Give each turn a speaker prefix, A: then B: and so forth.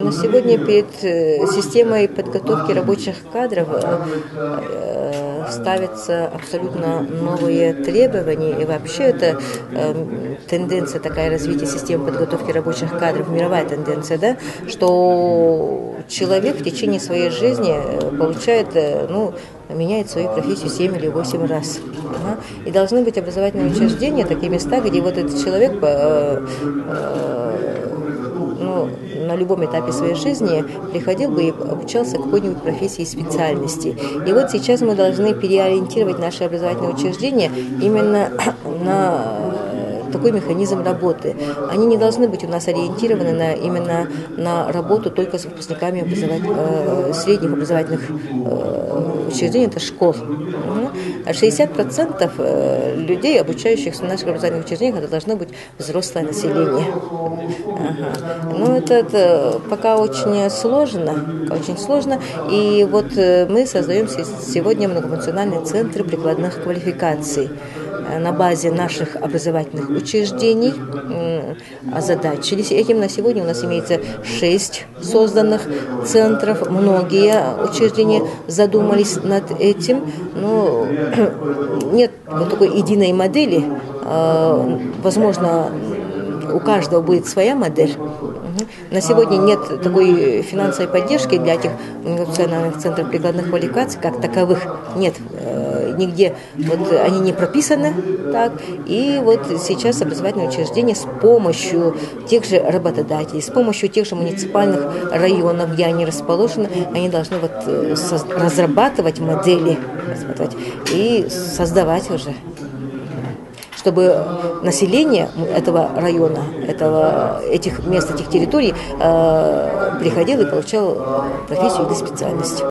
A: На сегодня перед системой подготовки рабочих кадров ставятся абсолютно новые требования. И вообще это тенденция такая развития системы подготовки рабочих кадров, мировая тенденция, да, что человек в течение своей жизни получает, меняет свою профессию 7 или 8 раз. И должны быть образовательные учреждения, такие места, где вот этот человек на любом этапе своей жизни приходил бы и обучался какой-нибудь профессии и специальности. И вот сейчас мы должны переориентировать наши образовательные учреждения именно на такой механизм работы. Они не должны быть у нас ориентированы именно на работу только с выпускниками средних образовательных учреждений, это школ. 60% людей, обучающихся в наших образовательных учреждениях, это должно быть взрослое население. Это пока очень сложно. И вот мы создаем сегодня многофункциональный центр прикладных квалификаций на базе наших образовательных учреждений. Озадачились этим. На сегодня у нас имеется 6 созданных центров. Многие учреждения задумались над этим, но нет вот такой единой модели. Возможно, у каждого будет своя модель. На сегодня нет такой финансовой поддержки для этих национальных центров прикладных квалификаций, как таковых. Нет, нигде вот они не прописаны так. И вот сейчас образовательные учреждения с помощью тех же работодателей, с помощью тех же муниципальных районов, где они расположены, они должны разрабатывать модели и создавать уже, чтобы население этого района, этих мест, этих территорий приходило и получало профессию или специальность.